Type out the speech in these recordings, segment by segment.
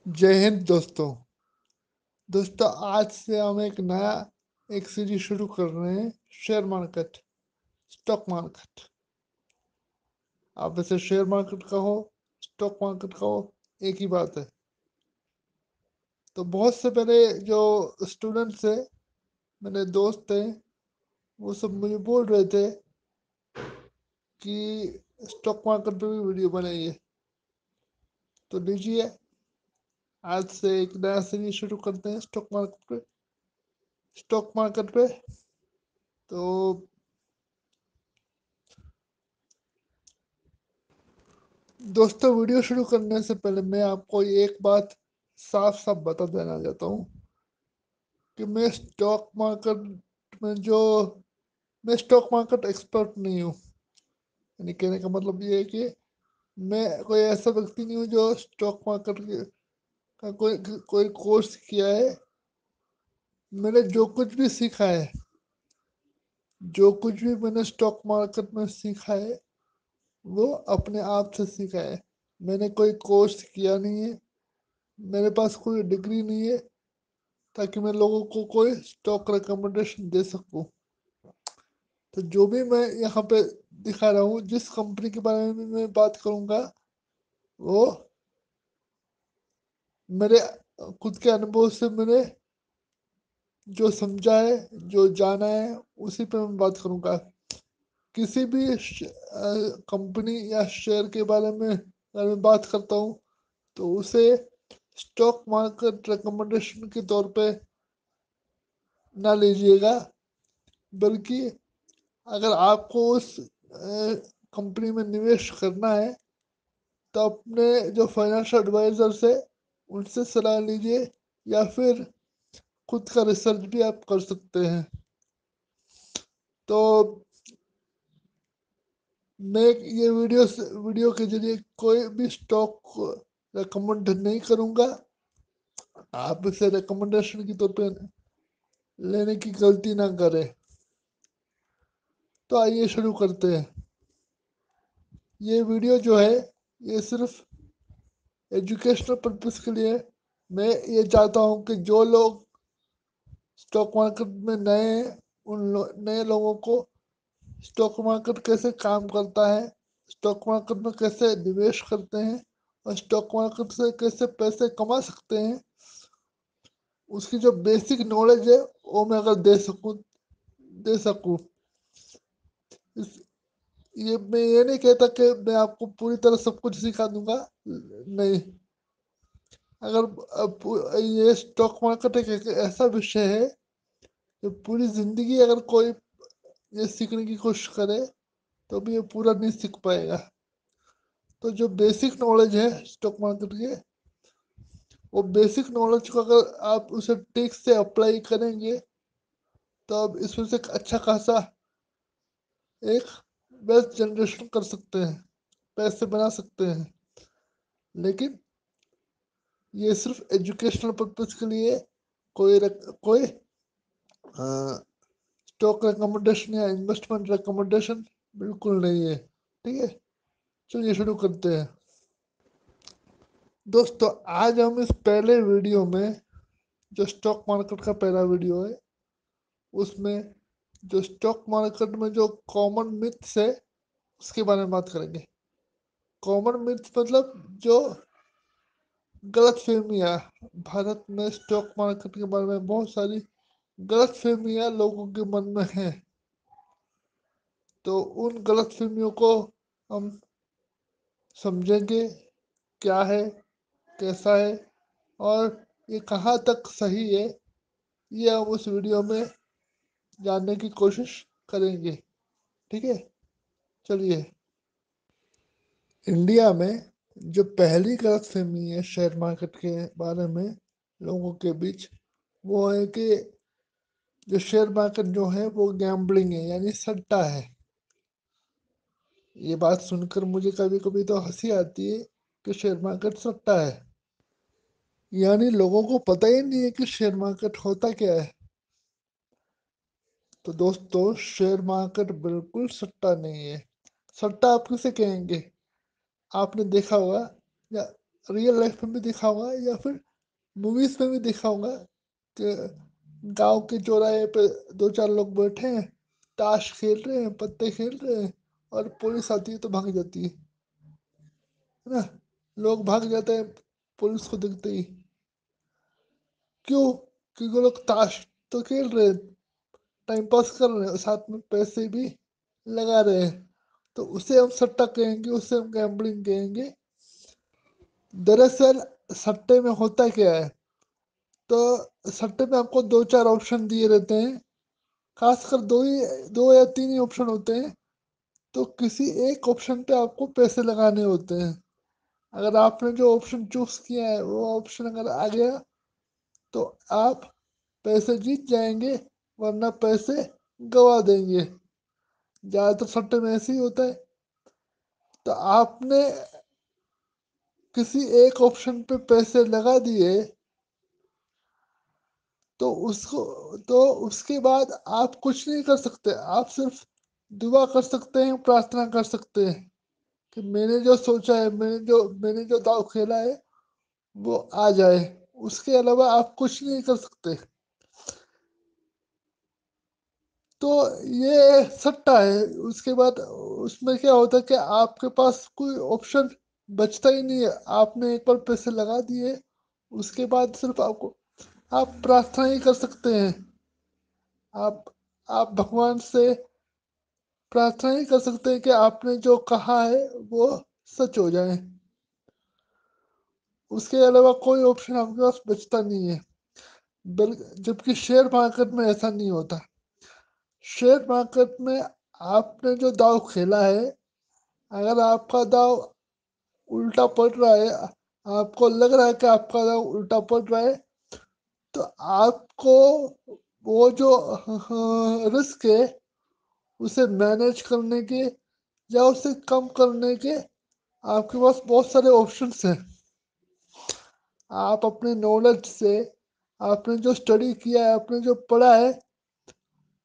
जय हिंद दोस्तों। आज से हम एक सीरीज शुरू कर रहे हैं। Share market, stock market. आप इसे शेयर मार्केट कहो, स्टॉक मार्केट कहो, एक ही बात है। तो बहुत से मेरे जो स्टूडेंट्स थे, मेरे दोस्त थे, वो सब मुझे बोल रहे थे कि स्टॉक मार्केट पे भी वीडियो बनाइए। तो लीजिए, आज से एक नया सीरीज शुरू करते हैं स्टॉक मार्केट पे। तो दोस्तों, वीडियो शुरू करने से पहले मैं आपको एक बात साफ साफ बता देना चाहता हूँ कि मैं स्टॉक मार्केट एक्सपर्ट नहीं हूँ। यानी कहने का मतलब ये है कि मैं कोई ऐसा व्यक्ति नहीं हूँ जो स्टॉक मार्केट का कोई कोर्स किया है। मैंने जो कुछ भी सीखा है, जो कुछ भी मैंने स्टॉक मार्केट में सीखा है, वो अपने आप से सीखा है। मैंने कोई कोर्स किया नहीं है, मेरे पास कोई डिग्री नहीं है ताकि मैं लोगों को कोई स्टॉक रिकमेंडेशन दे सकूं। तो जो भी मैं यहाँ पे दिखा रहा हूँ, जिस कंपनी के बारे में मैं बात करूँगा, वो मेरे खुद के अनुभव से मैंने जो समझा है, जो जाना है, उसी पे मैं बात करूँगा। किसी भी कंपनी या शेयर के बारे में अगर मैं बात करता हूँ, तो उसे स्टॉक मार्केट रिकमेंडेशन के तौर पे ना लीजिएगा, बल्कि अगर आपको उस कंपनी में निवेश करना है तो अपने जो फाइनेंशियल एडवाइजर्स है, उनसे सलाह लीजिए, या फिर खुद का रिसर्च भी आप कर सकते हैं। तो मैं ये वीडियो के जरिए कोई भी स्टॉक रिकमेंड नहीं करूंगा। आप इसे रिकमेंडेशन की तौर पे लेने की गलती ना करें। तो आइए शुरू करते हैं। ये वीडियो जो है, ये सिर्फ एजुकेशनल पर्पस के लिए है। मैं ये चाहता हूँ कि जो लोग स्टॉक मार्केट में नए हैं, नए लोगों को स्टॉक मार्केट कैसे काम करता है, स्टॉक मार्केट में कैसे निवेश करते हैं, और स्टॉक मार्केट से कैसे पैसे कमा सकते हैं, उसकी जो बेसिक नॉलेज है वो मैं अगर दे सकूँ। इस ये मैं ये नहीं कहता कि मैं आपको पूरी तरह सब कुछ सिखा दूंगा, नहीं। अगर ये स्टॉक मार्केट एक ऐसा विषय है कि पूरी जिंदगी अगर कोई ये सीखने की कोशिश करे तो भी ये पूरा नहीं सीख पाएगा। तो जो बेसिक नॉलेज है स्टॉक मार्केट के, वो बेसिक नॉलेज को अगर आप उसे ठीक से अप्लाई करेंगे, तो आप इसमें से एक अच्छा खासा एक वेल्थ जनरेशन कर सकते हैं, पैसे बना सकते हैं। लेकिन ये सिर्फ एजुकेशनल पर्पज के लिए कोई स्टॉक रिकमेंडेशन या इन्वेस्टमेंट रिकमेंडेशन बिल्कुल नहीं है। ठीक है, चलिए शुरू करते हैं। दोस्तों, आज हम इस पहले वीडियो में, जो स्टॉक मार्केट का पहला वीडियो है, उसमें जो स्टॉक मार्केट में जो कॉमन मिथ्स है, उसके बारे में बात करेंगे। कॉमन मिथ्स मतलब जो गलत फहमियाँ। भारत में स्टॉक मार्केट के बारे में बहुत सारी गलत फहमियाँ लोगों के मन में हैं। तो उन गलत फहमियों को हम समझेंगे, क्या है, कैसा है, और ये कहाँ तक सही है, ये हम उस वीडियो में जानने की कोशिश करेंगे। ठीक है, चलिए। इंडिया में जो पहली गलतफहमी है शेयर मार्केट के बारे में लोगों के बीच, वो है कि जो शेयर मार्केट जो है वो गैम्बलिंग है, यानी सट्टा है। ये बात सुनकर मुझे कभी कभी तो हंसी आती है कि शेयर मार्केट सट्टा है। यानी लोगों को पता ही नहीं है कि शेयर मार्केट होता क्या है। तो दोस्तों, शेयर मार्केट बिल्कुल सट्टा नहीं है। सट्टा आप किसे कहेंगे? आपने देखा होगा, या रियल लाइफ में भी दिखाऊंगा या फिर मूवीज में भी दिखाऊंगा कि गांव के चौराहे पे दो चार लोग बैठे हैं, ताश खेल रहे हैं, पत्ते खेल रहे हैं, और पुलिस आती है तो भाग जाती है ना। लोग भाग जाते हैं पुलिस को दिखते ही। क्यों? क्योंकि वो लोग ताश तो खेल रहे हैं, टाइम पास कर रहे हैं, साथ में पैसे भी लगा रहे हैं। तो उसे हम सट्टा कहेंगे, उसे हम गैम्बलिंग कहेंगे। दरअसल सट्टे में होता क्या है, तो सट्टे में आपको दो चार ऑप्शन दिए रहते हैं, खासकर दो या तीन ही ऑप्शन होते हैं। तो किसी एक ऑप्शन पे आपको पैसे लगाने होते हैं। अगर आपने जो ऑप्शन चूज किया है वो ऑप्शन अगर आ गया तो आप पैसे जीत जाएंगे, वरना पैसे गवा देंगे। ज्यादातर सट्टे में ऐसे ही होता है। तो आपने किसी एक ऑप्शन पे पैसे लगा दिए, तो उसको तो उसके बाद आप कुछ नहीं कर सकते। आप सिर्फ दुआ कर सकते हैं, प्रार्थना कर सकते हैं कि मैंने जो सोचा है, मैंने जो दाव खेला है वो आ जाए। उसके अलावा आप कुछ नहीं कर सकते। तो ये सट्टा है। उसके बाद उसमें क्या होता है कि आपके पास कोई ऑप्शन बचता ही नहीं है। आपने एक बार पैसे लगा दिए, उसके बाद सिर्फ आप प्रार्थना ही कर सकते हैं। आप आप भगवान से प्रार्थना ही कर सकते हैं कि आपने जो कहा है वो सच हो जाए। उसके अलावा कोई ऑप्शन आपके पास बचता नहीं है। बल्कि जबकि शेयर मार्केट में ऐसा नहीं होता। शेयर मार्केट में आपने जो दाव खेला है, अगर आपका दाव उल्टा पड़ रहा है, आपको लग रहा है कि आपका दाव उल्टा पड़ रहा है, तो आपको वो जो रिस्क है उसे मैनेज करने के या उसे कम करने के आपके पास बहुत सारे ऑप्शंस हैं। आप अपने नॉलेज से, आपने जो स्टडी किया है, आपने जो पढ़ा है,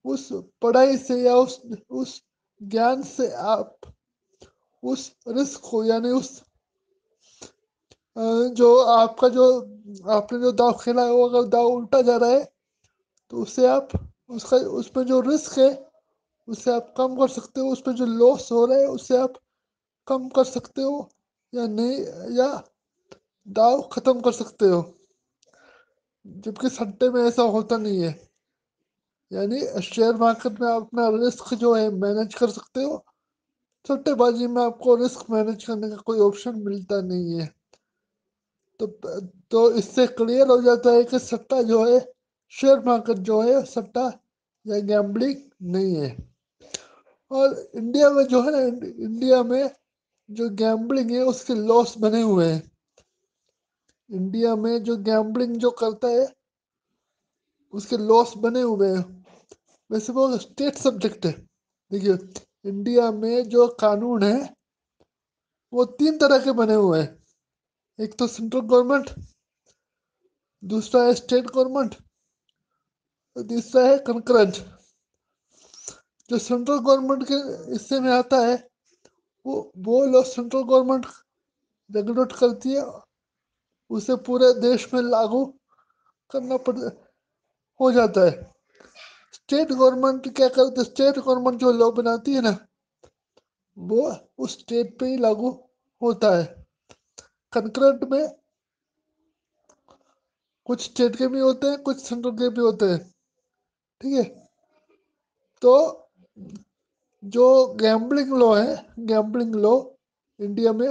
उस पढ़ाई से या उस ज्ञान से आप उस रिस्क को, यानी उस जो आपका जो आपने जो दाव खेला है वो अगर दाव उल्टा जा रहा है, तो उससे आप उसका उसमें जो रिस्क है उससे आप कम कर सकते हो। उसमें जो लॉस हो रहा है उससे आप कम कर सकते हो या नहीं, या दाव खत्म कर सकते हो। जबकि सट्टे में ऐसा होता नहीं है। यानी शेयर मार्केट में आप अपना रिस्क जो है मैनेज कर सकते हो। सट्टेबाजी में आपको रिस्क मैनेज करने का कोई ऑप्शन मिलता नहीं है। तो तो इससे क्लियर हो जाता है कि सट्टा जो है, शेयर मार्केट जो है सट्टा या गैम्बलिंग नहीं है। और इंडिया में जो है ना, इंडिया में जो गैम्बलिंग है उसके लॉस बने हुए हैं। इंडिया में जो गैम्बलिंग जो करता है उसके लॉस बने हुए हैं। वैसे वो स्टेट सब्जेक्ट है। देखिए, इंडिया में जो कानून है वो तीन तरह के बने हुए हैं। एक तो सेंट्रल गवर्नमेंट, दूसरा है स्टेट गवर्नमेंट, और तीसरा है कंकरेंट। जो सेंट्रल गवर्नमेंट के हिस्से में आता है वो लोग सेंट्रल गवर्नमेंट रेगुलेट करती है, उसे पूरे देश में लागू करना पड़ हो जाता है। स्टेट गवर्नमेंट क्या करती है, स्टेट गवर्नमेंट जो लॉ बनाती है ना, वो उस स्टेट पे ही लागू होता है। कंकरेंट में कुछ स्टेट के भी होते हैं, कुछ सेंट्रल के भी होते हैं। ठीक है। तो जो गैम्बलिंग लॉ है, गैम्बलिंग लॉ इंडिया में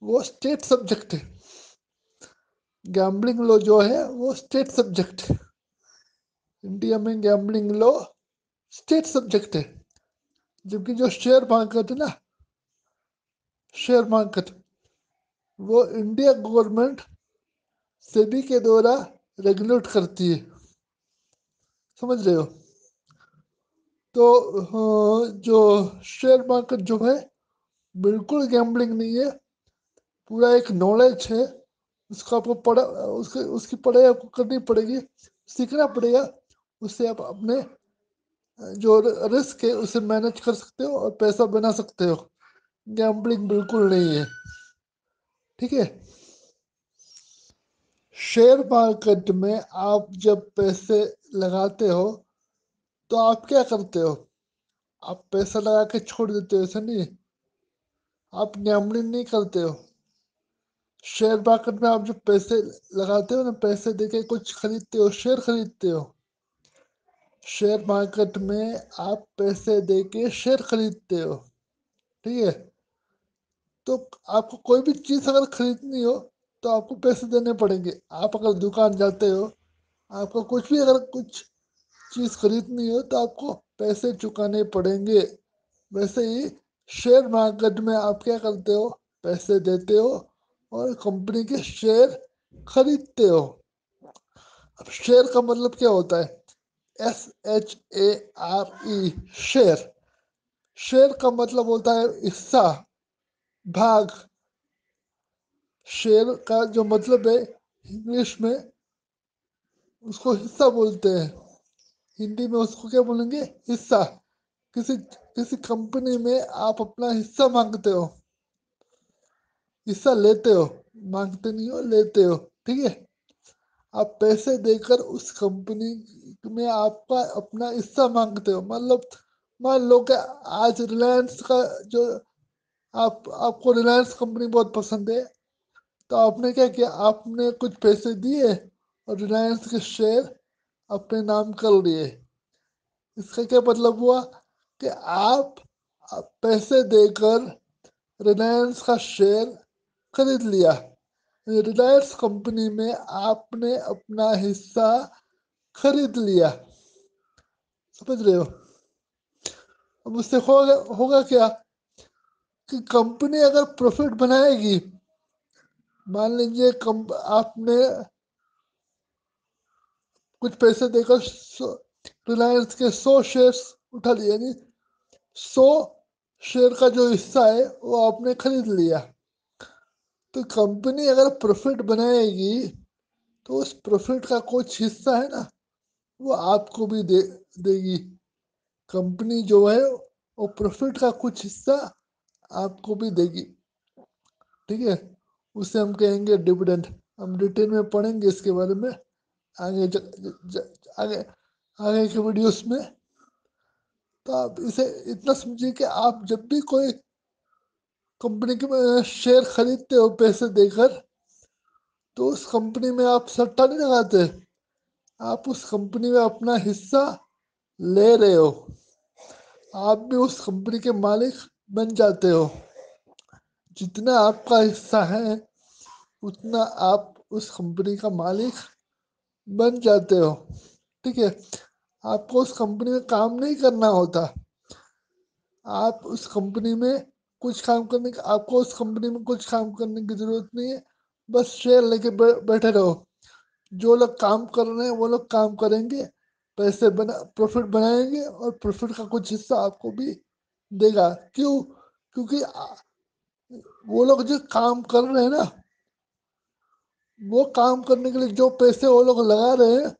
वो स्टेट सब्जेक्ट है। गैम्बलिंग लॉ जो है वो स्टेट सब्जेक्ट है। इंडिया में गैम्बलिंग लॉ स्टेट सब्जेक्ट है। जबकि जो शेयर मार्केट है ना, शेयर मार्केट, वो इंडिया गवर्नमेंट सेबी के द्वारा रेगुलेट करती है। समझ रहे हो? तो जो शेयर मार्केट जो है बिल्कुल गैम्बलिंग नहीं है, पूरा एक नॉलेज है। उसका आपको पढ़ा उसके उसकी पढ़ाई आपको करनी पड़ेगी, सीखना पड़ेगा। उससे आप अपने जो रिस्क है उसे मैनेज कर सकते हो और पैसा बना सकते हो। गैम्बलिंग बिल्कुल नहीं है। ठीक है। शेयर मार्केट में आप जब पैसे लगाते हो तो आप क्या करते हो? आप पैसा लगा के छोड़ देते हो, ऐसा नहीं। आप गैम्बलिंग नहीं करते हो। शेयर मार्केट में आप जो पैसे लगाते हो ना, पैसे देके कुछ खरीदते हो, शेयर खरीदते हो। शेयर मार्केट में आप पैसे देके शेयर खरीदते हो, ठीक है। तो आपको कोई भी चीज अगर खरीदनी हो तो आपको पैसे देने पड़ेंगे। आप अगर दुकान जाते हो, आपको कुछ भी अगर कुछ चीज खरीदनी हो तो आपको पैसे चुकाने पड़ेंगे। वैसे ही शेयर मार्केट में आप क्या करते हो? पैसे देते हो और कंपनी के शेयर खरीदते हो। अब शेयर का मतलब क्या होता है? SHARE, share. शेयर का मतलब होता है हिस्सा, भाग। शेयर का जो मतलब है इंग्लिश में, उसको हिस्सा बोलते हैं। हिंदी में उसको क्या बोलेंगे? हिस्सा। किसी किसी कंपनी में आप अपना हिस्सा मांगते हो, हिस्सा लेते हो, मांगते नहीं हो, लेते हो, ठीक है। आप पैसे देकर उस कंपनी में आपका अपना हिस्सा मांगते हो। मतलब मान लो कि आज रिलायंस का जो आपको रिलायंस कंपनी बहुत पसंद है, तो आपने क्या किया? आपने कुछ पैसे दिए और रिलायंस के शेयर अपने नाम कर लिए। इसका क्या मतलब हुआ? कि आप पैसे देकर रिलायंस का शेयर खरीद लिया। रिलायंस कंपनी में आपने अपना हिस्सा खरीद लिया। समझ रहे हो? अब उससे होगा क्या कि कंपनी अगर प्रॉफिट बनाएगी, मान लीजिए आपने कुछ पैसे देकर रिलायंस के 100 शेयर्स उठा लिए, यानी 100 शेयर का जो हिस्सा है वो आपने खरीद लिया। तो कंपनी अगर प्रॉफिट बनाएगी तो उस प्रॉफिट का कुछ हिस्सा है ना, वो आपको भी देगी। कंपनी जो है वो प्रॉफिट का कुछ हिस्सा आपको भी देगी, ठीक है। उसे हम कहेंगे डिविडेंड। हम डिटेल में पढ़ेंगे इसके बारे में आगे आगे आगे के वीडियोस में। तो आप इसे इतना समझिए कि आप जब भी कोई कंपनी के शेयर खरीदते हो पैसे देकर, तो उस कंपनी में आप सट्टा नहीं लगाते, आप उस कंपनी में अपना हिस्सा ले रहे हो। आप भी उस कंपनी के मालिक बन जाते हो। जितना आपका हिस्सा है उतना आप उस कंपनी का मालिक बन जाते हो, ठीक है। आपको उस कंपनी में काम नहीं करना होता। आप उस कंपनी में कुछ काम करने का आपको उस कंपनी में कुछ काम करने की जरूरत नहीं है। बस शेयर लेके बैठे रहो। जो लोग काम कर रहे हैं वो लोग काम करेंगे, पैसे प्रॉफिट बनाएंगे और प्रॉफिट का कुछ हिस्सा आपको भी देगा। क्यों? क्योंकि वो लोग जो काम कर रहे हैं ना, वो काम करने के लिए जो पैसे वो लोग लगा रहे हैं,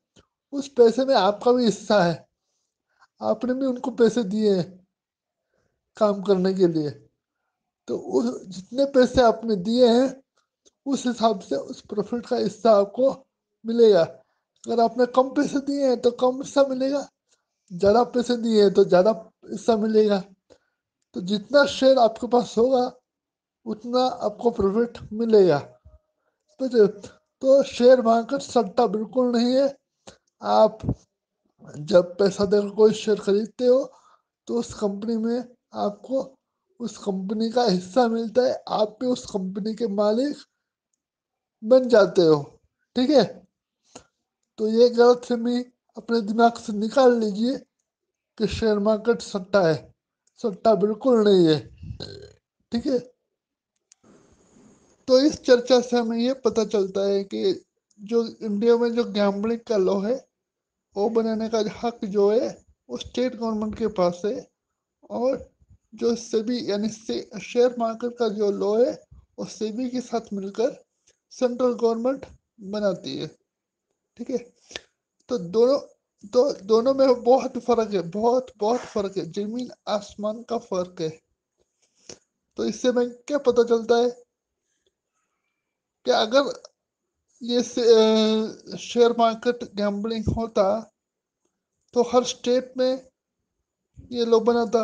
उस पैसे में आपका भी हिस्सा है। आपने भी उनको पैसे दिए हैं काम करने के लिए। तो उस जितने पैसे आपने दिए हैं उस हिसाब से उस प्रॉफिट का हिस्सा आपको मिलेगा। अगर आपने कम पैसे दिए हैं तो कम हिस्सा मिलेगा, ज़्यादा पैसे दिए हैं तो ज़्यादा हिस्सा मिलेगा। तो जितना शेयर आपके पास होगा उतना आपको प्रॉफिट मिलेगा। समझे? तो शेयर मार्केट सट्टा बिल्कुल नहीं है। आप जब पैसा देकर कोई शेयर खरीदते हो तो उस कंपनी में आपको उस कंपनी का हिस्सा मिलता है। आप भी उस कंपनी के मालिक बन जाते हो, ठीक है। तो ये गलतफहमी अपने दिमाग से निकाल लीजिए कि शेयर मार्केट सट्टा है। सट्टा बिल्कुल नहीं है, ठीक है। तो इस चर्चा से हमें ये पता चलता है कि जो इंडिया में जो गैम्बलिंग का लॉ है वो बनाने का हक जो है वो स्टेट गवर्नमेंट के पास है। और जो सेबी यानी शेयर मार्केट का जो लॉ है वो सेबी के साथ मिलकर सेंट्रल गवर्नमेंट बनाती है, ठीक है। तो दोनों में बहुत फर्क है, बहुत बहुत फर्क है, जमीन आसमान का फर्क है। तो इससे में क्या पता चलता है कि अगर ये शेयर मार्केट गैम्बलिंग होता तो हर स्टेट में ये लॉ बना था,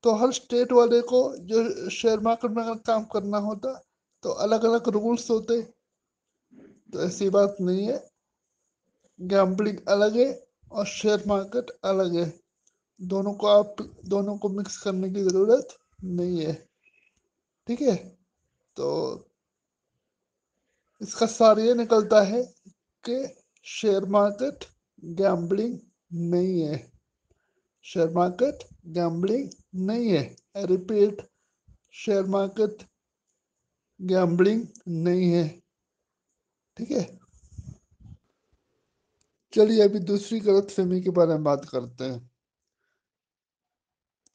तो हर स्टेट वाले को जो शेयर मार्केट में अगर काम करना होता तो अलग अलग रूल्स होते। तो ऐसी बात नहीं है, गैम्बलिंग अलग है और शेयर मार्केट अलग है। दोनों को मिक्स करने की जरूरत नहीं है, ठीक है। तो इसका सार ये निकलता है कि शेयर मार्केट गैम्बलिंग नहीं है। शेयर मार्केट गैम्बलिंग नहीं है। I repeat, share market gambling नहीं है, ठीक है। चलिए अभी दूसरी गलतफहमी के बारे में बात करते हैं।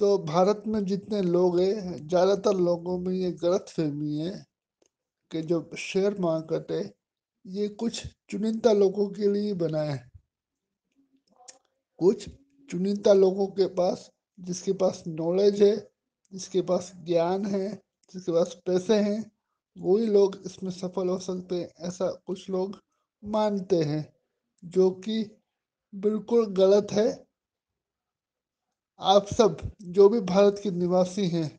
तो भारत में जितने लोग हैं, ज्यादातर लोगों में ये गलतफहमी है कि जो शेयर मार्केट है ये कुछ चुनिंदा लोगों के लिए बना है। कुछ चुनिंदा लोगों के पास, जिसके पास नॉलेज है, जिसके पास ज्ञान है, जिसके पास पैसे हैं, वही लोग इसमें सफल हो सकते हैं, ऐसा कुछ लोग मानते हैं, जो कि बिल्कुल गलत है। आप सब जो भी भारत के निवासी हैं,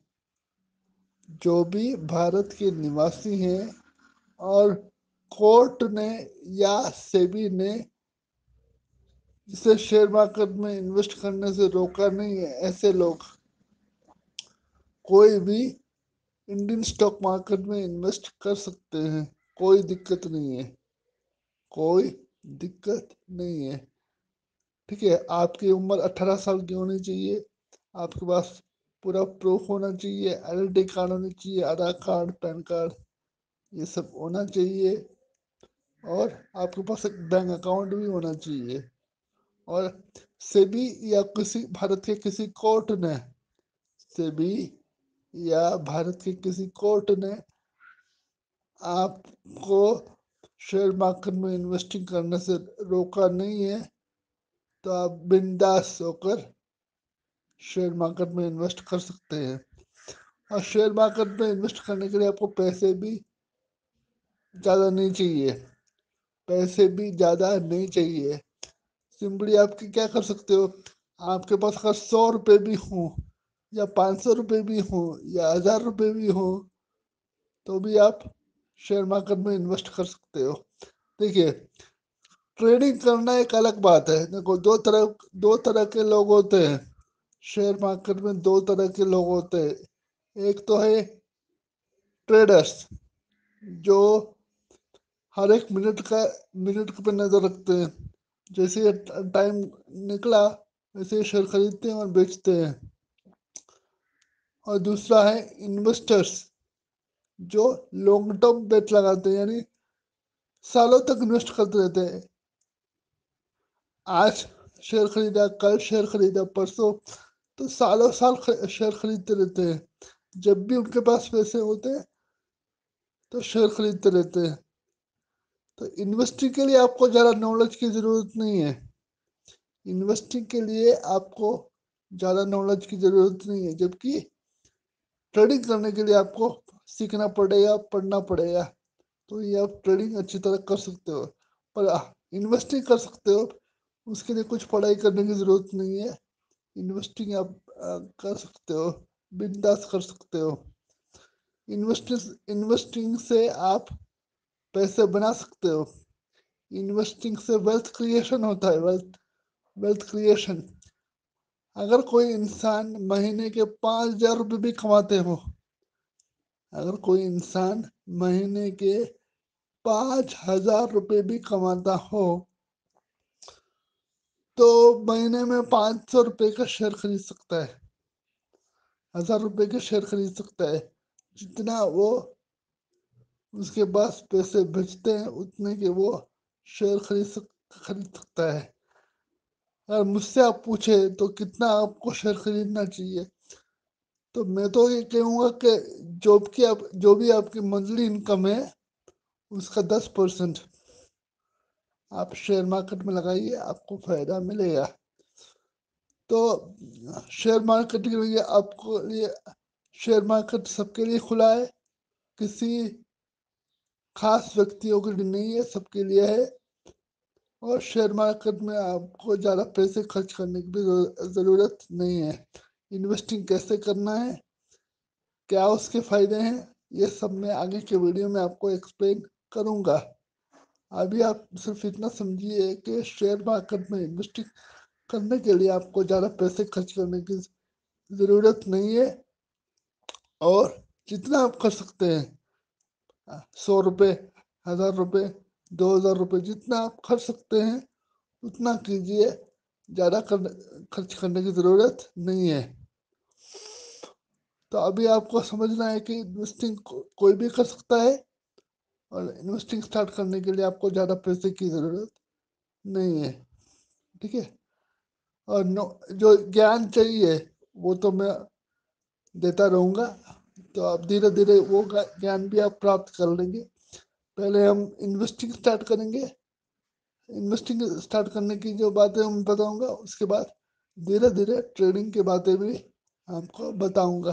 जो भी भारत के निवासी हैं और कोर्ट ने या सेबी ने जिसे शेयर मार्केट में इन्वेस्ट करने से रोका नहीं है, ऐसे लोग कोई भी इंडियन स्टॉक मार्केट में इन्वेस्ट कर सकते हैं। कोई दिक्कत नहीं है, कोई दिक्कत नहीं है, ठीक है। आपकी उम्र 18 साल की होनी चाहिए, आपके पास पूरा प्रूफ होना चाहिए, आईडेंटिटी कार्ड होनी चाहिए, आधार कार्ड, पैन कार्ड, ये सब होना चाहिए, और आपके पास एक बैंक अकाउंट भी होना चाहिए। और सेबी या किसी भारत के किसी कोर्ट ने, सेबी या भारत के किसी कोर्ट ने आपको शेयर मार्केट में इन्वेस्टिंग करने से रोका नहीं है, तो आप बिंदास होकर शेयर मार्केट में इन्वेस्ट कर सकते हैं। और शेयर मार्केट में इन्वेस्ट करने के लिए आपको पैसे भी ज़्यादा नहीं चाहिए, पैसे भी ज़्यादा नहीं चाहिए। सिंपली आपके क्या कर सकते हो, आपके पास अगर 100 रुपये भी हों या 500 रुपये भी हों या 1000 रुपये भी हों, तो भी आप शेयर मार्केट में इन्वेस्ट कर सकते हो। देखिए, ट्रेडिंग करना एक अलग बात है। देखो, दो तरह के लोग होते हैं शेयर मार्केट में। दो तरह के लोग होते हैं। एक तो है ट्रेडर्स, जो हर एक मिनट पे नजर रखते हैं। जैसे टाइम निकला वैसे शेयर खरीदते हैं और बेचते हैं। और दूसरा है इन्वेस्टर्स, जो लॉन्ग टर्म बेट लगाते हैं, यानी सालों तक इन्वेस्ट करते रहते हैं। आज शेयर खरीदा, कल शेयर खरीदा, परसों, तो सालों साल शेयर खरीदते रहते हैं। जब भी उनके पास पैसे होते हैं तो शेयर खरीदते रहते हैं। तो इन्वेस्टिंग के लिए आपको ज़्यादा नॉलेज की ज़रूरत नहीं है। इन्वेस्टिंग के लिए आपको ज़्यादा नॉलेज की ज़रूरत नहीं है, जबकि ट्रेडिंग करने के लिए आपको सीखना पड़ेगा, पढ़ना पड़ेगा। तो ये आप ट्रेडिंग अच्छी तरह कर सकते हो, पर इन्वेस्टिंग कर सकते हो उसके लिए कुछ पढ़ाई करने की ज़रूरत नहीं है। इन्वेस्टिंग आप कर सकते हो, बिंदास कर सकते हो। इन्वेस्टिंग से आप पैसे बना सकते हो। इन्वेस्टिंग से वेल्थ क्रिएशन होता है, वेल्थ क्रिएशन। अगर कोई इंसान महीने के 5,000 रुपये भी कमाते हो, अगर कोई इंसान महीने के 5,000 रुपये भी कमाता हो, तो महीने में 500 रुपये का शेयर खरीद सकता है, 1,000 रुपये के शेयर खरीद सकता है। जितना वो उसके पास पैसे बचते हैं उतने के वो शेयर खरीद सकता है। अगर मुझसे आप पूछे तो कितना आपको शेयर खरीदना चाहिए, तो मैं तो ये कहूँगा कि जो भी आपकी मंथली इनकम है उसका 10% आप शेयर मार्केट में लगाइए, आपको फायदा मिलेगा। तो शेयर मार्केट के लिए शेयर मार्केट सबके लिए खुला है। किसी खास व्यक्तियों के लिए नहीं है, सबके लिए है। और शेयर मार्केट में आपको ज़्यादा पैसे खर्च करने की भी ज़रूरत नहीं है। इन्वेस्टिंग कैसे करना है, क्या उसके फायदे हैं, ये सब मैं आगे के वीडियो में आपको एक्सप्लेन करूँगा। अभी आप सिर्फ इतना समझिए कि शेयर मार्केट में इन्वेस्टिंग करने के लिए आपको ज़्यादा पैसे खर्च करने की ज़रूरत नहीं है। और जितना आप कर सकते हैं, 100 रुपये, 1000 रुपये, 2000 रुपये, जितना आप खर्च सकते हैं उतना कीजिए। ज़्यादा खर्च करने की ज़रूरत नहीं है। तो अभी आपको समझना है कि इन्वेस्टिंग कोई भी कर सकता है, और इन्वेस्टिंग स्टार्ट करने के लिए आपको ज़्यादा पैसे की ज़रूरत नहीं है। ठीक है। और जो ज्ञान चाहिए वो तो मैं देता रहूँगा, तो आप धीरे धीरे वो ज्ञान भी आप प्राप्त कर लेंगे। पहले हम इन्वेस्टिंग स्टार्ट करेंगे। इन्वेस्टिंग स्टार्ट करने की जो बातें मैं बताऊंगा, उसके बाद धीरे धीरे ट्रेडिंग की बातें भी आपको बताऊंगा।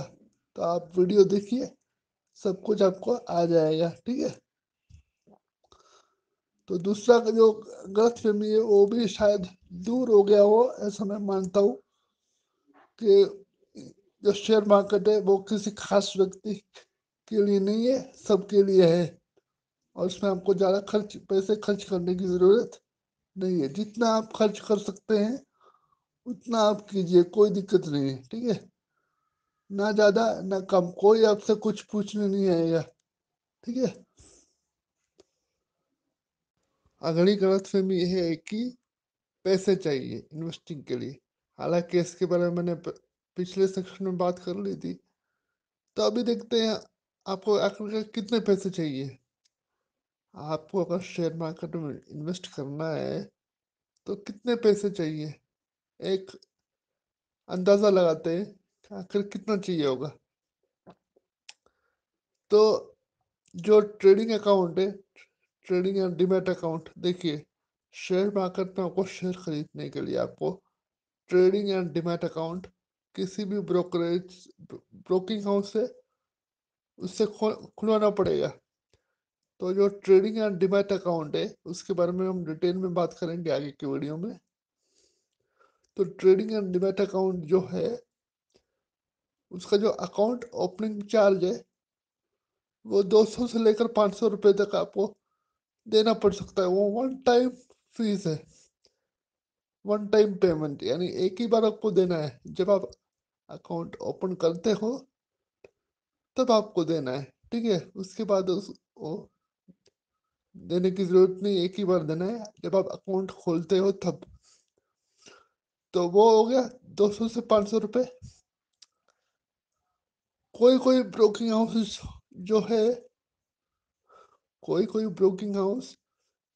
तो आप वीडियो देखिए, सब कुछ आपको आ जाएगा। ठीक है। तो दूसरा का जो गलत फहमी है वो भी शायद दूर हो गया हो, ऐसा मैं मानता हूँ कि जो शेयर मार्केट है वो किसी खास व्यक्ति के लिए नहीं है, सबके लिए है। और उसमें आपको ज़्यादा पैसे खर्च करने की ज़रूरत नहीं है। जितना आप खर्च कर सकते हैं उतना आप कीजिए, कोई दिक्कत नहीं है। ठीक है। ना ज़्यादा ना कम, कोई आपसे कुछ पूछने नहीं आएगा। ठीक है। अगली गलतफहमी यह है कि पैसे चाहिए इन्वेस्टिंग के लिए। हालांकि इसके बारे में मैंने पिछले सेक्शन में बात कर ली थी। तो अभी देखते हैं आपको आखिर कितने पैसे चाहिए। आपको अगर शेयर मार्केट में इन्वेस्ट करना है तो कितने पैसे चाहिए, एक अंदाजा लगाते हैं कि आखिर कितना चाहिए होगा। तो जो ट्रेडिंग अकाउंट है, ट्रेडिंग या डीमैट अकाउंट, देखिए शेयर मार्केट में आपको शेयर खरीदने के लिए आपको ट्रेडिंग या डीमैट अकाउंट किसी भी ब्रोकिंग हाउस से उससे खुलवाना पड़ेगा। तो जो ट्रेडिंग या डीमैट अकाउंट है उसके बारे में हम डिटेल में बात करेंगे आगे के वीडियो में। तो ट्रेडिंग एंड डीमैट अकाउंट जो है उसका जो अकाउंट ओपनिंग चार्ज है वो 200 से लेकर 500 रुपये तक आपको देना पड़ सकता है। वो वन टाइम फीस है, वन टाइम पेमेंट, यानी एक ही बार आपको देना है। जब आप अकाउंट ओपन करते हो तब आपको देना है। ठीक है। उसके बाद वो देने की जरूरत नहीं, एक ही बार देना है जब आप अकाउंट खोलते हो तब। तो वो हो गया 200 से 500 रुपये। कोई कोई ब्रोकिंग हाउस जो है, कोई कोई ब्रोकिंग हाउस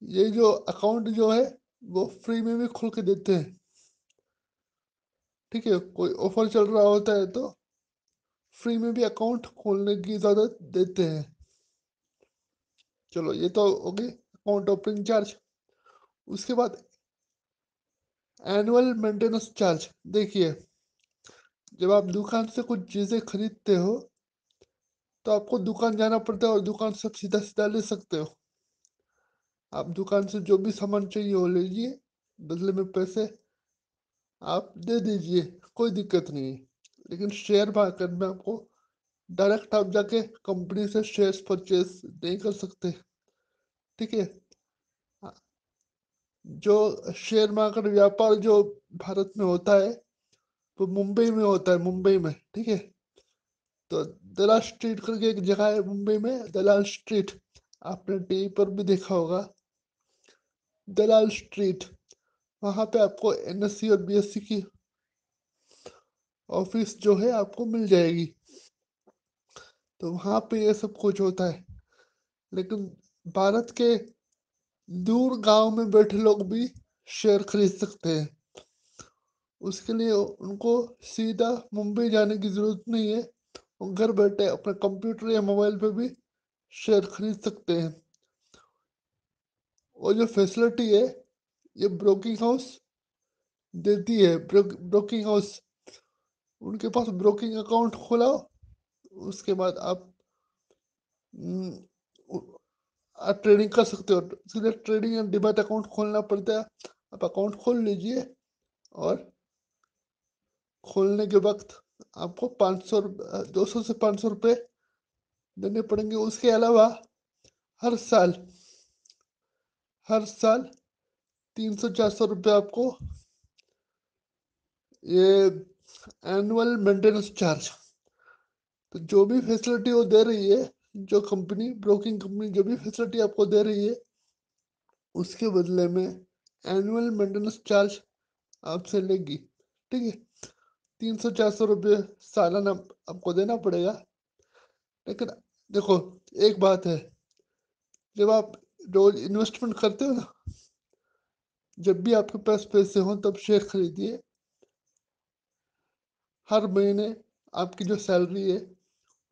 ये जो अकाउंट जो है वो फ्री में भी खोल के देते हैं। ठीक है। कोई ऑफर चल रहा होता है तो फ्री में भी अकाउंट खोलने की इजाज़त देते हैं। चलो, ये तो हो गई अकाउंट ओपनिंग चार्ज। उसके बाद एनुअल मेंटेनेंस चार्ज। देखिए, जब आप दुकान से कुछ चीज़ें खरीदते हो तो आपको दुकान जाना पड़ता है और दुकान से आप सीधा सीधा ले सकते हो। आप दुकान से जो भी सामान चाहिए वो लीजिए, बदले में पैसे आप दे दीजिए, कोई दिक्कत नहीं है। लेकिन शेयर मार्केट में आपको डायरेक्ट आप जाके कंपनी से शेयर्स परचेज नहीं कर सकते। ठीक है। जो शेयर मार्केट व्यापार जो भारत में होता है वो मुंबई में होता है, मुंबई में। ठीक है। तो दलाल स्ट्रीट करके एक जगह है मुंबई में, दलाल स्ट्रीट, आपने टीवी पर भी देखा होगा, दलाल स्ट्रीट। वहाँ पे आपको एनएससी और बीएससी की ऑफिस जो है आपको मिल जाएगी। तो वहाँ पे ये सब कुछ होता है। लेकिन भारत के दूर गांव में बैठे लोग भी शेयर खरीद सकते हैं। उसके लिए उनको सीधा मुंबई जाने की जरूरत नहीं है। वो घर बैठे अपने कंप्यूटर या मोबाइल पे भी शेयर खरीद सकते हैं। और जो फैसिलिटी है ये ब्रोकिंग हाउस देती है। ब्रोकिंग हाउस, उनके पास ब्रोकिंग अकाउंट खोलाओ, उसके बाद आप आप ट्रेडिंग कर सकते हो। सीधे ट्रेडिंग या डिमैट अकाउंट खोलना पड़ता है। आप अकाउंट खोल लीजिए और खोलने के वक्त आपको 200 से 500 रुपये देने पड़ेंगे। उसके अलावा हर साल 300-400 रुपये आपको ये एनुअल मेंटेनेंस चार्ज, तो जो भी फैसिलिटी वो दे रही है, जो कंपनी ब्रोकिंग कंपनी जो भी फैसिलिटी आपको दे रही है, उसके बदले में एनुअल मेंटेनेंस चार्ज आपसे लेगी। ठीक है, 300-400 रुपये सालाना आपको देना पड़ेगा। लेकिन देखो, एक बात है, जब आप रोज इन्वेस्टमेंट करते हो ना, जब भी आपके पास पैसे हो तब शेयर खरीदिए। हर महीने आपकी जो सैलरी है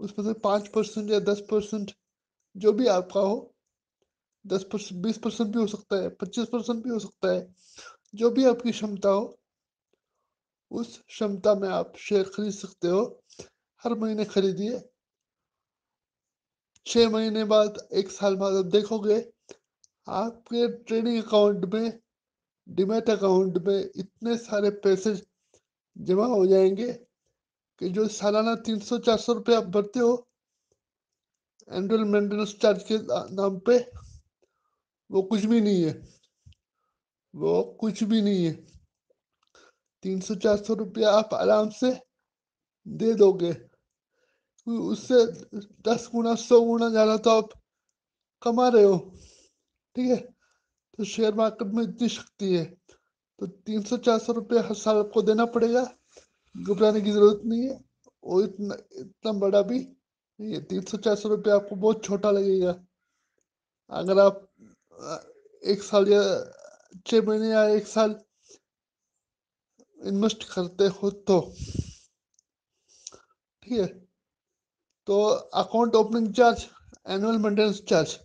उसमें से 5% या 10%, जो भी आपका हो, 10%, 20% भी हो सकता है, 25% भी हो सकता है, जो भी आपकी क्षमता हो, उस क्षमता में आप शेयर खरीद सकते हो। हर महीने खरीदिए। 6 महीने बाद, 1 साल बाद आप देखोगे आपके ट्रेडिंग अकाउंट में, डिमैट अकाउंट में इतने सारे पैसे जमा हो जाएंगे कि जो सालाना 300-400 रुपये आप भरते हो एनुअल मेंटेनेंस चार्ज के नाम पे, वो कुछ भी नहीं है। वो कुछ भी नहीं है। 300-400 रुपया आप आराम से दे दोगे। उससे 10 गुना 100 गुना ज्यादा तो आप कमा रहे हो। ठीक है, तो शेयर मार्केट में इतनी शक्ति है, तो 300-400 रुपये हर साल आपको देना पड़ेगा। घबराने की जरूरत नहीं है। वो इतना इतना बड़ा भी नहीं है। 300-400 रुपये आपको बहुत छोटा लगेगा। अगर आप 1 साल या 6 महीने या 1 साल इन्वेस्ट करते हो तो। ठीक है, तो account opening charge, annual maintenance charge,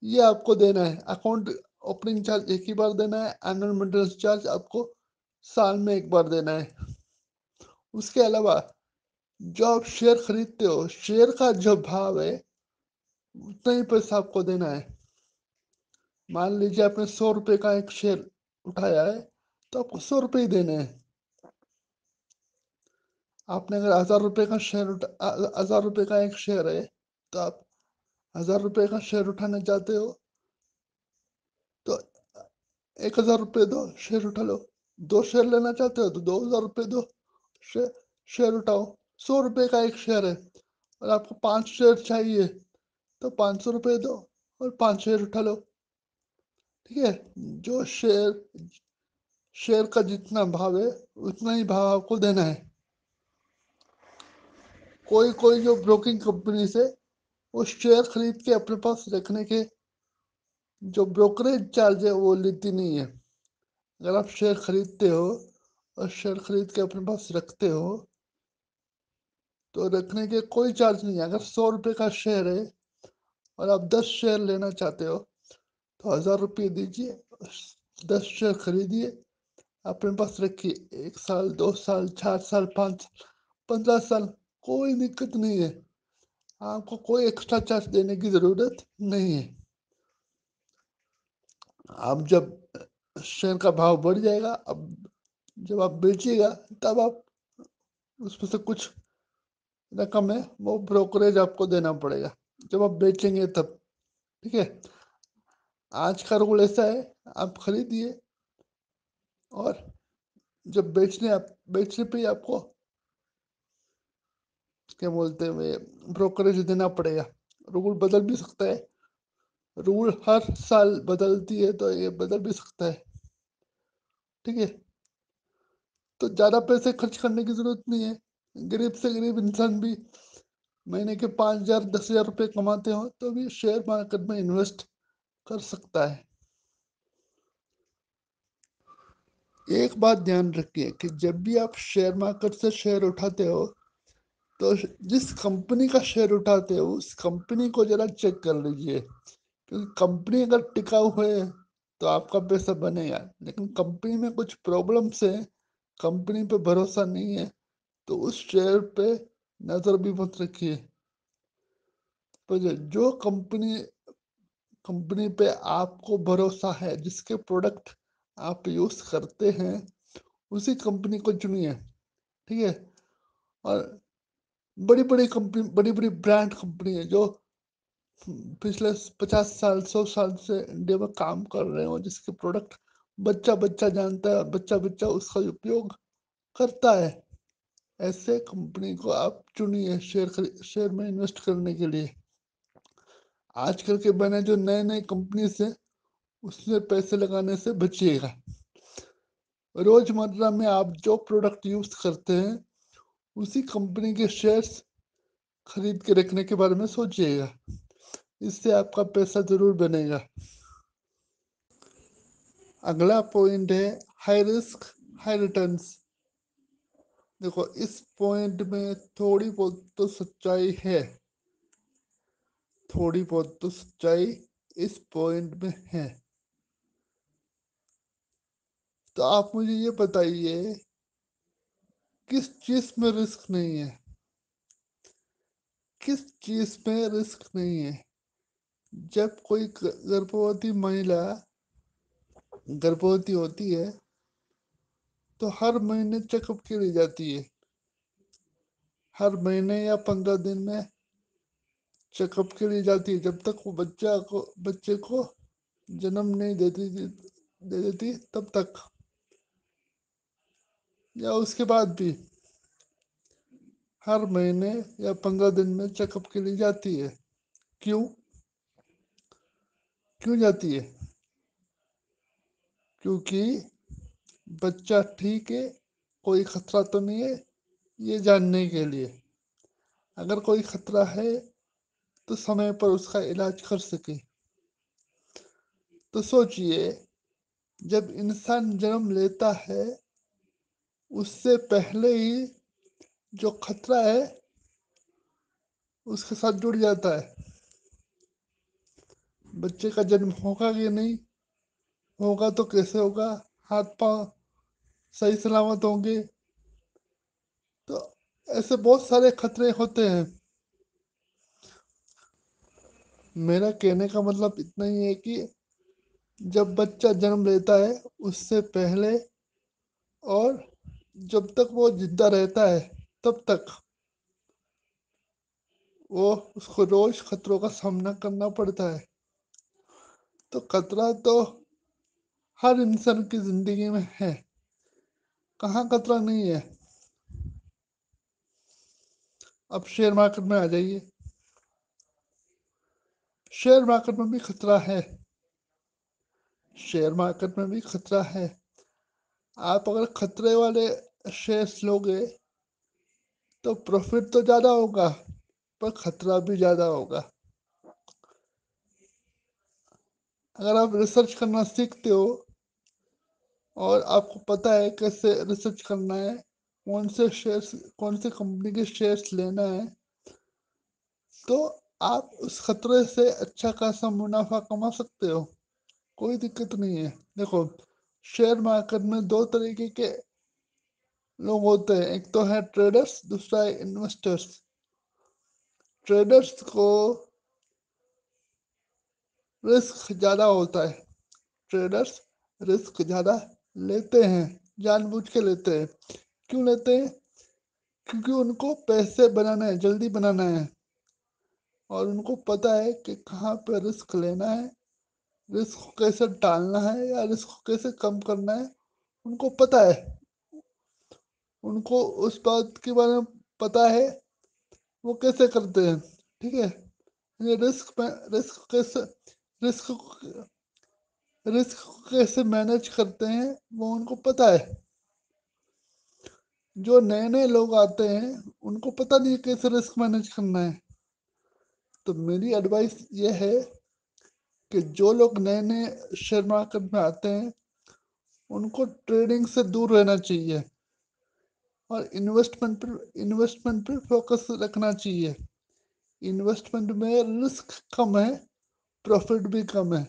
ये आपको देना है। अकाउंट ओपनिंग चार्ज एक ही बार देना है, एनुअल मेंटेनेंस चार्ज आपको साल में एक बार देना है। उसके अलावा जो आप शेयर खरीदते हो, शेयर का जो भाव है उतना ही पैसा आपको देना है। मान लीजिए आपने 100 रुपये का एक शेयर उठाया है, तो आपको 100 रुपये ही देने हैं। आपने अगर 1000 रुपये का शेयर 1000 रुपये का एक शेयर है, तो आप 1000 रुपये का शेयर उठाना चाहते हो तो 1000 रुपये दो, शेयर उठा लो। 2 शेयर लेना चाहते हो तो 2000 रुपये दो, शेयर शेयर उठाओ। 100 रुपये का एक शेयर है और आपको 5 शेयर चाहिए, तो 500 रुपये दो और 5 शेयर उठा लो। ठीक है, जो शेयर का जितना भाव है उतना ही भाव आपको देना है। कोई कोई जो ब्रोकिंग कंपनी से वो शेयर खरीद के अपने पास रखने के जो ब्रोकरेज चार्ज है वो लेती नहीं है। अगर आप शेयर खरीदते हो और शेयर खरीद के अपने पास रखते हो तो रखने के कोई चार्ज नहीं है। अगर 100 रुपये का शेयर है और आप 10 शेयर लेना चाहते हो तो 1000 रुपये दीजिए, 10 शेयर खरीदिए, अपने पास रखिए। 1 साल, 2 साल, 4 साल, 5 साल, 15 साल, कोई दिक्कत नहीं है। आपको कोई एक्स्ट्रा चार्ज देने की जरूरत नहीं है। अब जब शेयर का भाव बढ़ जाएगा, अब जब आप बेचिएगा तब आप उसमें से कुछ रकम है वो ब्रोकरेज आपको देना पड़ेगा, जब आप बेचेंगे तब। ठीक है, आज का रूल ऐसा है, आप खरीदिए और जब बेचने पे ही आपको क्या बोलते हैं ब्रोकरेज देना पड़ेगा। रूल बदल भी सकता है, रूल हर साल बदलती है तो ये बदल भी सकता है। ठीक है, तो ज्यादा पैसे खर्च करने की जरूरत नहीं है। गरीब से गरीब इंसान भी महीने के 5,000 10,000 रुपये कमाते हो तो भी शेयर मार्केट में इन्वेस्ट कर सकता है। एक बात ध्यान रखिए कि जब भी आप शेयर मार्केट से शेयर उठाते हो तो जिस कंपनी का शेयर उठाते हो उस कंपनी को जरा चेक कर लीजिए। क्योंकि कंपनी अगर टिकाऊ है तो आपका पैसा बनेगा, लेकिन कंपनी में कुछ प्रॉब्लम्स है, कंपनी पे भरोसा नहीं है, तो उस शेयर पे नजर भी मत रखिए। तो जो कंपनी कंपनी पे आपको भरोसा है, जिसके प्रोडक्ट आप यूज करते हैं उसी कंपनी को चुनिए, ठीक है। और बड़ी बड़ी कंपनी, बड़ी बड़ी ब्रांड कंपनी है जो पिछले 50 साल 100 साल से इंडिया में काम कर रहे हो, जिसके प्रोडक्ट बच्चा बच्चा जानता है, बच्चा बच्चा उसका उपयोग करता है, ऐसे कंपनी को आप चुनिए शेयर में इन्वेस्ट करने के लिए। आजकल के बने जो नए नए कंपनी है उसमें पैसे लगाने से बचिएगा। रोजमर्रा में आप जो प्रोडक्ट यूज करते हैं उसी कंपनी के शेयर्स खरीद के रखने के बारे में सोचिएगा, इससे आपका पैसा जरूर बनेगा। अगला पॉइंट है हाई रिस्क हाई रिटर्न्स। देखो, इस पॉइंट में थोड़ी बहुत तो सच्चाई है, थोड़ी बहुत तो सच्चाई इस पॉइंट में है। तो आप मुझे ये बताइए, किस चीज में रिस्क नहीं है? किस चीज में रिस्क नहीं है? जब कोई गर्भवती महिला गर्भवती होती है तो हर महीने चेकअप के लिए जाती है, हर महीने या 15 दिन में चेकअप के लिए जाती है, जब तक वो बच्चे को जन्म नहीं दे देती तब तक, या उसके बाद भी हर महीने या 15 दिन में चेकअप के लिए जाती है। क्यों? क्यों जाती है? क्योंकि बच्चा ठीक है, कोई खतरा तो नहीं है, ये जानने के लिए। अगर कोई खतरा है तो समय पर उसका इलाज कर सके। तो सोचिए, जब इंसान जन्म लेता है उससे पहले ही जो खतरा है उसके साथ जुड़ जाता है। बच्चे का जन्म होगा कि नहीं होगा, तो कैसे होगा, हाथ पांव सही सलामत होंगे, तो ऐसे बहुत सारे खतरे होते हैं। मेरा कहने का मतलब इतना ही है कि जब बच्चा जन्म लेता है उससे पहले और जब तक वो जिंदा रहता है तब तक वो उसको रोज खतरों का सामना करना पड़ता है। तो खतरा तो हर इंसान की जिंदगी में है, कहाँ खतरा नहीं है। अब शेयर मार्केट में आ जाइए, शेयर मार्केट में भी खतरा है, शेयर मार्केट में भी खतरा है। आप अगर खतरे वाले शेयर्स लोगे तो प्रॉफिट तो ज्यादा होगा पर खतरा भी ज्यादा होगा। अगर आप रिसर्च करना सीखते हो और आपको पता है कैसे रिसर्च करना है, कौन से कंपनी के शेयर्स लेना है, तो आप उस खतरे से अच्छा खासा मुनाफा कमा सकते हो, कोई दिक्कत नहीं है। देखो, शेयर मार्केट में दो तरीके के लोग होते हैं, एक तो है ट्रेडर्स, दूसरा है इन्वेस्टर्स। ट्रेडर्स को रिस्क ज्यादा होता है, ट्रेडर्स रिस्क ज्यादा लेते हैं, जानबूझ के लेते हैं। क्यों लेते हैं? क्योंकि उनको पैसे बनाना है, जल्दी बनाना है, और उनको पता है कि कहाँ पे रिस्क लेना है, रिस्क को कैसे टालना है या रिस्क को कैसे कम करना है, उनको पता है। उनको उस बात के बारे में पता है, वो कैसे करते हैं, ठीक है। ये रिस्क कैसे रिस्क रिस्क को कैसे मैनेज करते हैं वो उनको पता है। जो नए नए लोग आते हैं उनको पता नहीं कैसे रिस्क मैनेज करना है। तो मेरी एडवाइस ये है कि जो लोग नए नए शेयर मार्केट में आते हैं उनको ट्रेडिंग से दूर रहना चाहिए और इन्वेस्टमेंट पर फोकस रखना चाहिए। इन्वेस्टमेंट में रिस्क कम है, प्रॉफिट भी कम है।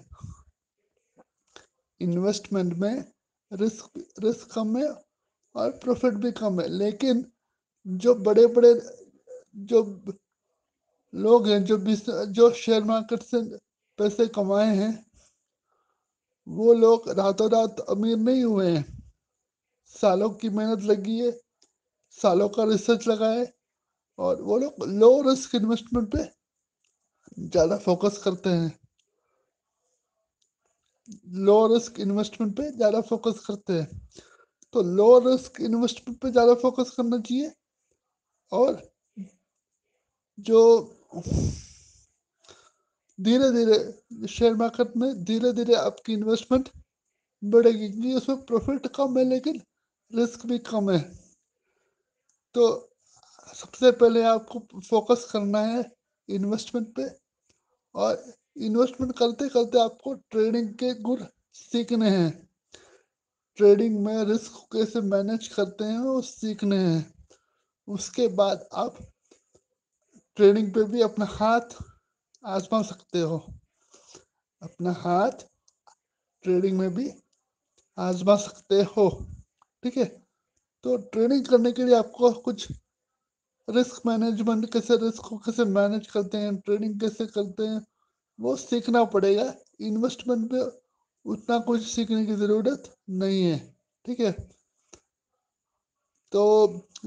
इन्वेस्टमेंट में रिस्क रिस्क कम है और प्रॉफिट भी कम है, लेकिन जो बड़े बड़े जो लोग हैं जो शेयर मार्केट से पैसे कमाए हैं वो लोग रातों रात अमीर नहीं हुए हैं। सालों की मेहनत लगी है, सालों का रिसर्च लगा है, और वो लोग लो रिस्क इन्वेस्टमेंट पे ज़्यादा फोकस करते हैं। लो रिस्क इन्वेस्टमेंट पे ज़्यादा फोकस करते हैं। तो लो रिस्क इन्वेस्टमेंट पे ज़्यादा फोकस करना चाहिए। और जो धीरे धीरे शेयर मार्केट में धीरे धीरे आपकी इन्वेस्टमेंट बढ़ेगी, क्योंकि उसमें प्रॉफिट कम है लेकिन रिस्क भी कम है। तो सबसे पहले आपको फोकस करना है इन्वेस्टमेंट पे। और इन्वेस्टमेंट करते करते आपको ट्रेडिंग के गुर सीखने हैं। ट्रेडिंग में रिस्क कैसे मैनेज करते हैं वो सीखने हैं। उसके बाद आप ट्रेडिंग पे भी अपना हाथ आजमा सकते हो। अपना हाथ ट्रेडिंग में भी आजमा सकते हो। ठीक है। तो ट्रेडिंग करने के लिए आपको कुछ रिस्क मैनेजमेंट, कैसे रिस्क को कैसे मैनेज करते हैं, ट्रेडिंग कैसे करते हैं, वो सीखना पड़ेगा। इन्वेस्टमेंट पे उतना कुछ सीखने की ज़रूरत नहीं है। ठीक है। तो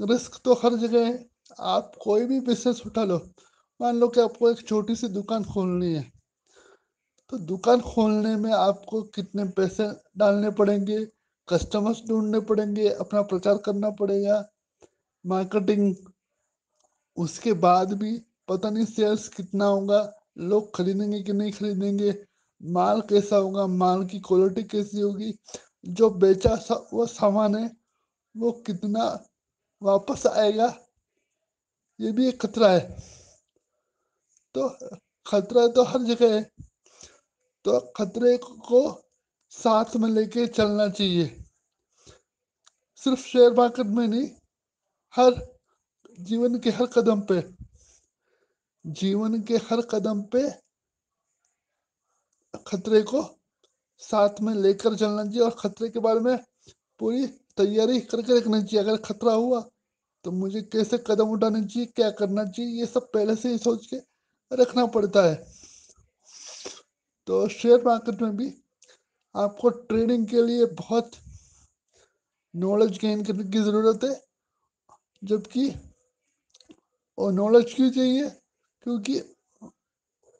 रिस्क तो हर जगह है। आप कोई भी बिजनेस उठा लो, मान लो कि आपको एक छोटी सी दुकान खोलनी है, तो दुकान खोलने में आपको कितने पैसे डालने पड़ेंगे, कस्टमर्स ढूंढने पड़ेंगे, अपना प्रचार करना पड़ेगा, मार्केटिंग। उसके बाद भी पता नहीं सेल्स कितना होगा, लोग खरीदेंगे कि नहीं खरीदेंगे, माल कैसा होगा, माल की क्वालिटी कैसी होगी, जो बेचा वो सामान है वो कितना वापस आएगा, ये भी एक खतरा है। तो खतरा तो हर जगह है। तो खतरे को साथ में लेके चलना चाहिए। सिर्फ शेयर मार्केट में नहीं, हर जीवन के हर कदम पे, जीवन के हर कदम पे खतरे को साथ में लेकर चलना चाहिए। और खतरे के बारे में पूरी तैयारी करके रखना चाहिए। अगर खतरा हुआ तो मुझे कैसे कदम उठाने चाहिए, क्या करना चाहिए, ये सब पहले से ही सोच के रखना पड़ता है। तो शेयर मार्केट में भी आपको ट्रेडिंग के लिए बहुत नॉलेज गेन करने की ज़रूरत है। जबकि और नॉलेज क्यों चाहिए? क्योंकि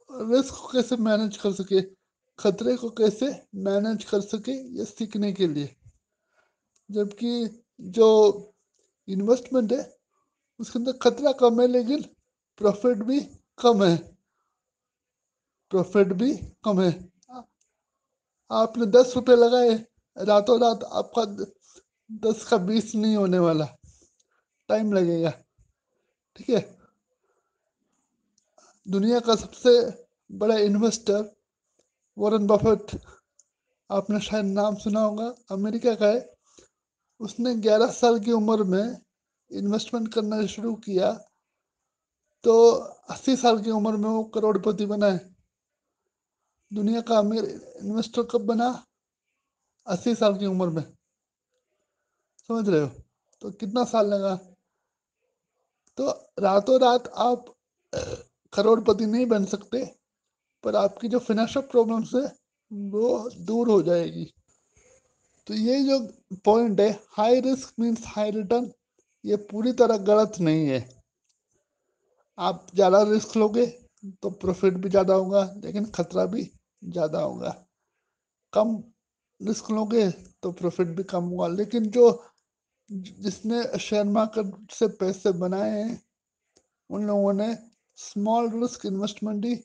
रिस्क को कैसे मैनेज कर सके, खतरे को कैसे मैनेज कर सके, ये सीखने के लिए। जबकि जो इन्वेस्टमेंट है उसके अंदर खतरा कम है लेकिन प्रॉफिट भी कम है। प्रॉफिट भी कम है। आपने 10 रुपए लगाए, रातों रात आपका 10 का 20 नहीं होने वाला, टाइम लगेगा। ठीक है। दुनिया का सबसे बड़ा इन्वेस्टर वॉरेन बफेट, आपने शायद नाम सुना होगा, अमेरिका का है। उसने 11 साल की उम्र में इन्वेस्टमेंट करना शुरू किया, तो 80 साल की उम्र में वो करोड़पति बना है। दुनिया का अमीर इन्वेस्टर कब बना? 80 साल की उम्र में। समझ रहे हो? तो कितना साल लगा? तो रातों रात आप करोड़पति नहीं बन सकते, पर आपकी जो फाइनेंशियल प्रॉब्लम्स है वो दूर हो जाएगी। तो ये जो पॉइंट है, high risk means high return, ये पूरी तरह गलत नहीं है। आप ज़्यादा रिस्क लोगे तो प्रॉफिट भी ज़्यादा होगा लेकिन खतरा भी ज़्यादा होगा। कम रिस्क लोगे तो प्रॉफिट भी कम होगा। लेकिन जो जिसने शेयर मार्केट से पैसे बनाए हैं उन लोगों ने स्मॉल रिस्क इन्वेस्टमेंट ही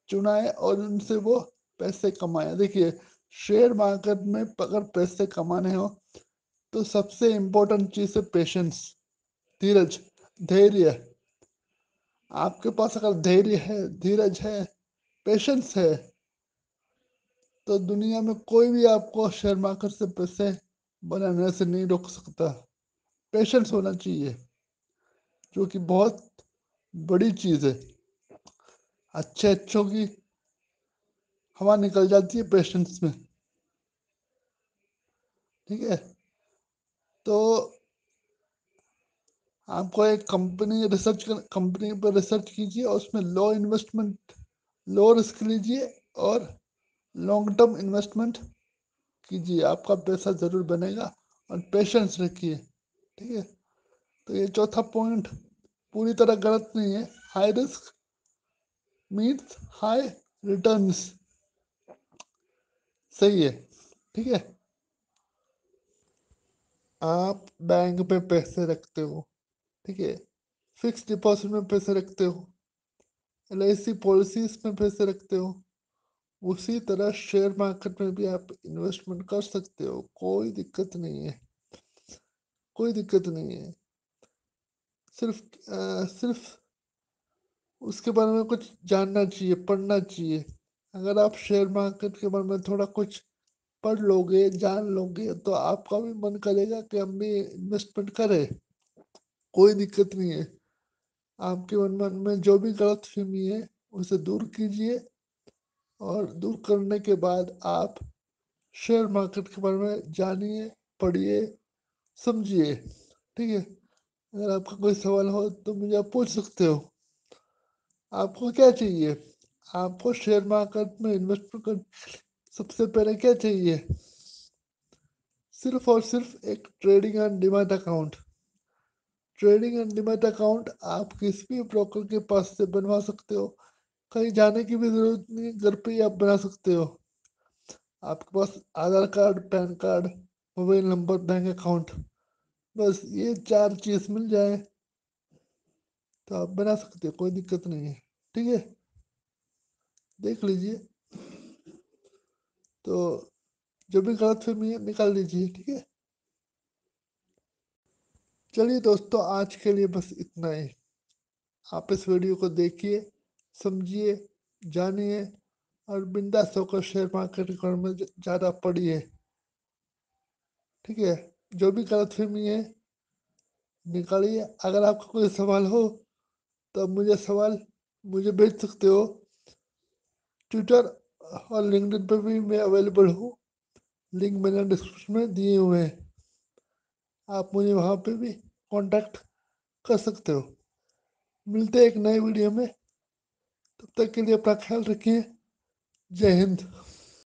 चुना है और उनसे वो पैसे कमाए। देखिए, शेयर मार्केट में अगर पैसे कमाने हो तो सबसे इम्पोर्टेंट चीज़ है पेशेंस, धीरज, धैर्य। आपके पास अगर धैर्य है, धीरज है, पेशेंस है, तो दुनिया में कोई भी आपको शेयर मार्केट से पैसे बनाने से नहीं रोक सकता। पेशेंस होना चाहिए, जो कि बहुत बड़ी चीज़ है। अच्छे अच्छों की हवा निकल जाती है पेशेंस में। ठीक है। तो आपको एक कंपनी पर रिसर्च कीजिए और उसमें लो इन्वेस्टमेंट, लो रिस्क लीजिए और लॉन्ग टर्म इन्वेस्टमेंट कीजिए, आपका पैसा ज़रूर बनेगा। और पेशेंस रखिए, ठीक है। तो ये चौथा पॉइंट पूरी तरह गलत नहीं है। High risk means high returns, सही है, ठीक है। आप बैंक में पैसे रखते हो, ठीक है, फिक्स डिपॉजिट में पैसे रखते हो, LIC पॉलिसीज में पैसे रखते हो, उसी तरह शेयर मार्केट में भी आप इन्वेस्टमेंट कर सकते हो। कोई दिक्कत नहीं है, कोई दिक्कत नहीं है। सिर्फ उसके बारे में कुछ जानना चाहिए, पढ़ना चाहिए। अगर आप शेयर मार्केट के बारे में थोड़ा कुछ पढ़ लोगे, जान लोगे, तो आपका भी मन करेगा कि हम भी इन्वेस्टमेंट करें। कोई दिक्कत नहीं है। आपके मन में जो भी गलत फहमी है उसे दूर कीजिए, और दूर करने के बाद आप शेयर मार्केट के बारे में जानिए, पढ़िए, समझिए, ठीक है। अगर आपका कोई सवाल हो तो मुझे आप पूछ सकते हो। आपको क्या चाहिए? आपको शेयर मार्केट में इन्वेस्टमेंट कर सबसे पहले क्या चाहिए? सिर्फ और सिर्फ एक trading and demat account. Trading and demat account आप किसी भी ब्रोकर के पास से बनवा सकते हो। कहीं जाने की भी जरूरत नहीं, घर पे ही आप बना सकते हो। आपके पास Aadhaar card, PAN card, mobile number, bank account, बस ये 4 चीज मिल जाए तो आप बना सकते हो, कोई दिक्कत नहीं है, ठीक है। देख लीजिए, तो जो भी गलत फहमी है निकाल लीजिए, ठीक है। चलिए दोस्तों, आज के लिए बस इतना ही। आप इस वीडियो को देखिए, समझिए, जानिए, और बिंदास होकर शेयर मार्केट के बारे में ज़्यादा पढ़िए, ठीक है। जो भी गलतफहमी है निकालिए। अगर आपका कोई सवाल हो तो मुझे भेज सकते हो। ट्विटर और लिंक्डइन पर भी मैं अवेलेबल हूँ, लिंक मैंने डिस्क्रिप्शन में दिए हुए हैं। आप मुझे वहाँ पे भी कांटेक्ट कर सकते हो। मिलते हैं एक नए वीडियो में, तब तक के लिए अपना ख्याल रखिए। जय हिंद।